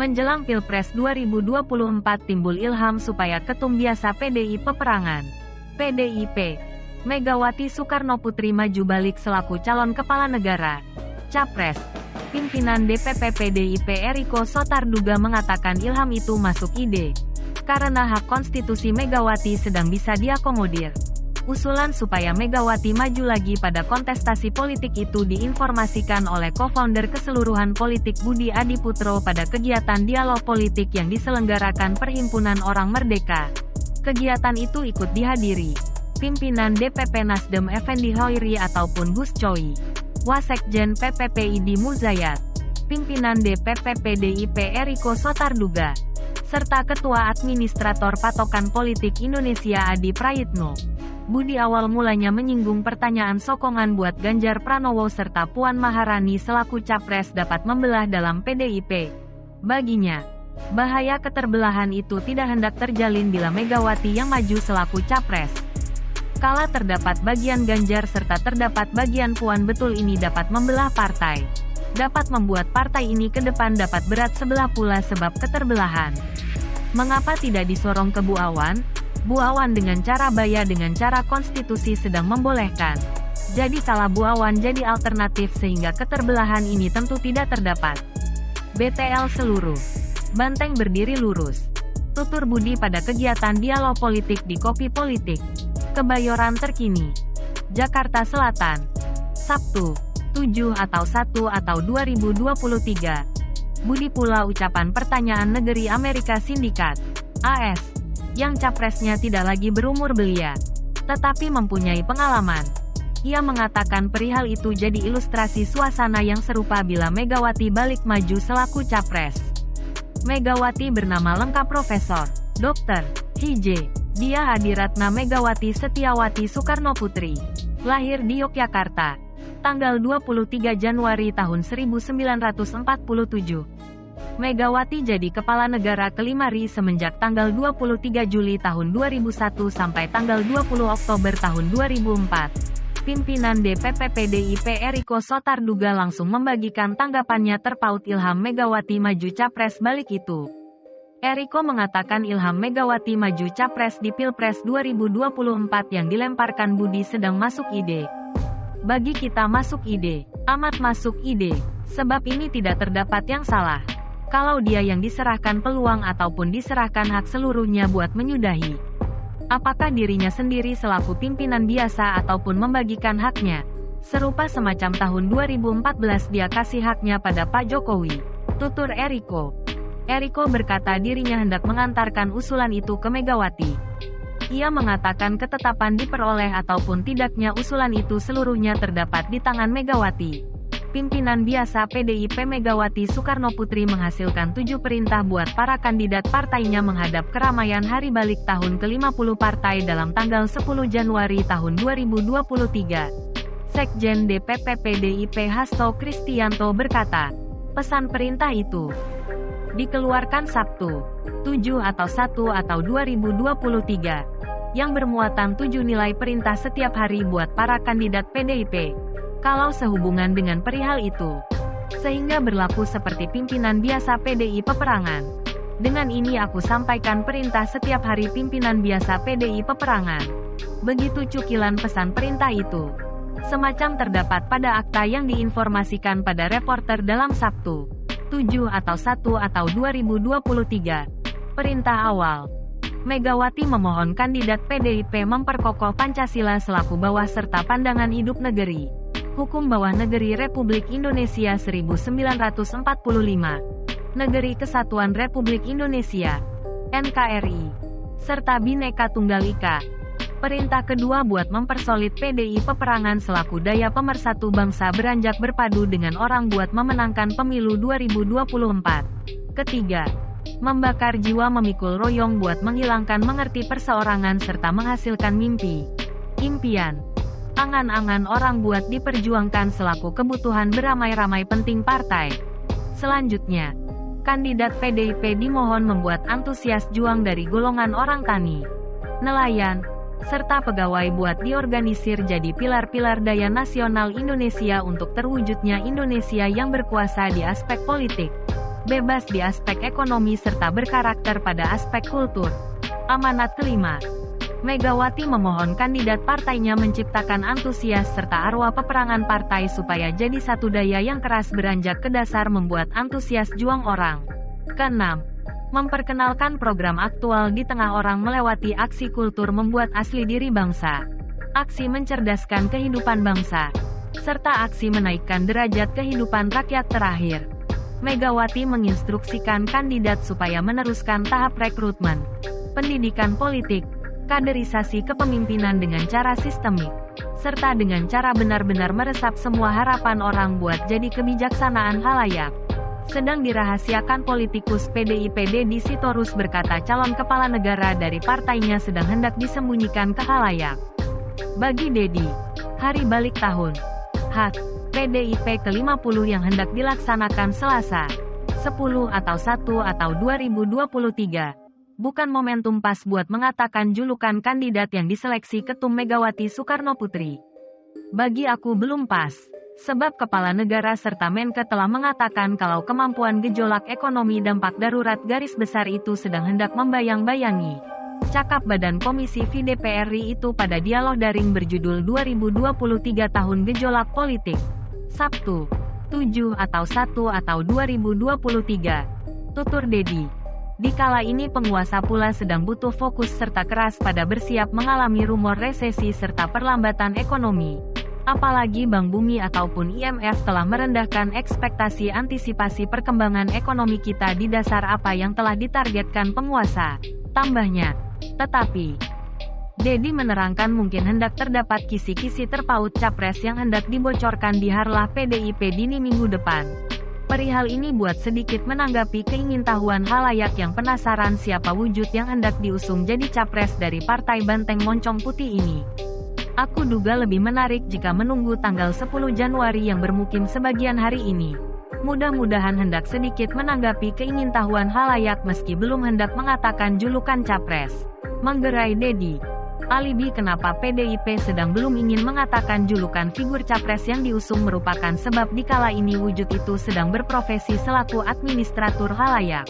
Menjelang Pilpres 2024 timbul ilham supaya ketum biasa PDI peperangan. PDIP. Megawati Soekarnoputri maju balik selaku calon kepala negara. Capres. Pimpinan DPP PDIP Eriko Sotarduga mengatakan ilham itu masuk ide. Karena hak konstitusi Megawati sedang bisa diakomodir. Usulan supaya Megawati maju lagi pada kontestasi politik itu diinformasikan oleh co-founder keseluruhan politik Budi Adiputro pada kegiatan dialog politik yang diselenggarakan Perhimpunan Orang Merdeka. Kegiatan itu ikut dihadiri pimpinan DPP Nasdem Effendi Hoiri ataupun Gus Coy, Wasekjen PPPID Muzayat, pimpinan DPP PDIP Eriko Sotarduga, serta Ketua Administrator Patokan Politik Indonesia Adi Prayitno. Budi awal mulanya menyinggung pertanyaan sokongan buat Ganjar Pranowo serta Puan Maharani selaku capres dapat membelah dalam PDIP. Baginya, bahaya keterbelahan itu tidak hendak terjalin bila Megawati yang maju selaku capres. Kala terdapat bagian Ganjar serta terdapat bagian Puan, betul ini dapat membelah partai. Dapat membuat partai ini ke depan dapat berat sebelah pula sebab keterbelahan. Mengapa tidak disorong ke Bu Awan? Bu Awan dengan cara baya dengan cara konstitusi sedang membolehkan. Jadi kala Bu Awan jadi alternatif sehingga keterbelahan ini tentu tidak terdapat. BTL seluruh banteng berdiri lurus. Tutur Budi pada kegiatan dialog politik di Kopi Politik. Kebayoran terkini. Jakarta Selatan. Sabtu, 7 atau 1 atau 2023. Budi pula ucapan pertanyaan negeri Amerika Sindikat, AS. Yang capresnya tidak lagi berumur belia, tetapi mempunyai pengalaman. Ia mengatakan perihal itu jadi ilustrasi suasana yang serupa bila Megawati balik maju selaku capres. Megawati bernama lengkap Profesor Dr. H.J. Dia Hadiratna Megawati Setiawati Soekarnoputri. Lahir di Yogyakarta, tanggal 23 Januari tahun 1947. Megawati jadi kepala negara kelima RI semenjak tanggal 23 Juli tahun 2001 sampai tanggal 20 Oktober tahun 2004. Pimpinan DPP PDIP Eriko Sotarduga langsung membagikan tanggapannya terpaut ilham Megawati maju capres balik itu. Eriko mengatakan ilham Megawati maju capres di Pilpres 2024 yang dilemparkan Budi sedang masuk ide. Bagi kita masuk ide, amat masuk ide, sebab ini tidak terdapat yang salah. Kalau dia yang diserahkan peluang ataupun diserahkan hak seluruhnya buat menyudahi. Apakah dirinya sendiri selaku pimpinan biasa ataupun membagikan haknya? Serupa semacam tahun 2014 dia kasih haknya pada Pak Jokowi. Tutur Eriko. Eriko berkata dirinya hendak mengantarkan usulan itu ke Megawati. Ia mengatakan ketetapan diperoleh ataupun tidaknya usulan itu seluruhnya terdapat di tangan Megawati. Pimpinan biasa PDIP Megawati Soekarnoputri menghasilkan 7 perintah buat para kandidat partainya menghadap keramaian hari balik tahun ke-50 partai dalam tanggal 10 Januari tahun 2023. Sekjen DPP PDIP Hasto Kristianto berkata, pesan perintah itu dikeluarkan Sabtu, 7 atau 1 atau 2023, yang bermuatan 7 nilai perintah setiap hari buat para kandidat PDIP. Kalau sehubungan dengan perihal itu, sehingga berlaku seperti pimpinan biasa PDI peperangan. Dengan ini aku sampaikan perintah setiap hari pimpinan biasa PDI peperangan. Begitu cukilan pesan perintah itu. Semacam terdapat pada akta yang diinformasikan pada reporter dalam Sabtu, 7 atau 1 atau 2023. Perintah awal. Megawati memohon kandidat PDIP memperkokoh Pancasila selaku bawah serta pandangan hidup negeri. Hukum Bawah Negeri Republik Indonesia 1945. Negeri Kesatuan Republik Indonesia, NKRI, serta Bhinneka Tunggal Ika. Perintah kedua buat mempersolid PDI peperangan selaku daya pemersatu bangsa beranjak berpadu dengan orang buat memenangkan pemilu 2024. Ketiga, membakar jiwa memikul royong buat menghilangkan mengerti perseorangan serta menghasilkan mimpi, impian, angan-angan orang buat diperjuangkan selaku kebutuhan beramai-ramai penting partai. Selanjutnya, kandidat PDIP dimohon membuat antusias juang dari golongan orang tani, nelayan, serta pegawai buat diorganisir jadi pilar-pilar daya nasional Indonesia untuk terwujudnya Indonesia yang berkuasa di aspek politik, bebas di aspek ekonomi serta berkarakter pada aspek kultur. Amanat kelima, Megawati memohon kandidat partainya menciptakan antusias serta arwah peperangan partai supaya jadi satu daya yang keras beranjak ke dasar membuat antusias juang orang. Keenam, memperkenalkan program aktual di tengah orang melewati aksi kultur membuat asli diri bangsa. Aksi mencerdaskan kehidupan bangsa, serta aksi menaikkan derajat kehidupan rakyat terakhir. Megawati menginstruksikan kandidat supaya meneruskan tahap rekrutmen, pendidikan politik, kaderisasi kepemimpinan dengan cara sistemik, serta dengan cara benar-benar meresap semua harapan orang buat jadi kebijaksanaan halayak. Sedang dirahasiakan politikus PDIP Deddy Sitorus berkata calon kepala negara dari partainya sedang hendak disembunyikan ke halayak. Bagi Deddy, hari balik tahun HUT PDIP ke-50 yang hendak dilaksanakan Selasa 10 atau 1 atau 2023 bukan momentum pas buat mengatakan julukan kandidat yang diseleksi Ketum Megawati Soekarno Putri. Bagi aku belum pas, sebab Kepala Negara serta Menke telah mengatakan kalau kemampuan gejolak ekonomi dampak darurat garis besar itu sedang hendak membayang-bayangi. Cakap Badan Komisi V DPR RI itu pada dialog daring berjudul 2023 Tahun Gejolak Politik. Sabtu, 7 atau 1 atau 2023. Tutur Deddy. Dikala ini penguasa pula sedang butuh fokus serta keras pada bersiap mengalami rumor resesi serta perlambatan ekonomi. Apalagi Bank Bumi ataupun IMF telah merendahkan ekspektasi antisipasi perkembangan ekonomi kita di dasar apa yang telah ditargetkan penguasa. Tambahnya, tetapi, Deddy menerangkan mungkin hendak terdapat kisi-kisi terpaut capres yang hendak dibocorkan di harlah PDIP dini minggu depan. Perihal ini buat sedikit menanggapi keingintahuan halayak yang penasaran siapa wujud yang hendak diusung jadi capres dari Partai Banteng Moncong Putih ini. Aku duga lebih menarik jika menunggu tanggal 10 Januari yang bermukim sebagian hari ini. Mudah-mudahan hendak sedikit menanggapi keingintahuan halayak meski belum hendak mengatakan julukan capres. Menggerai Deddy. Alibi kenapa PDIP sedang belum ingin mengatakan julukan figur capres yang diusung merupakan sebab dikala ini wujud itu sedang berprofesi selaku administratur halayak.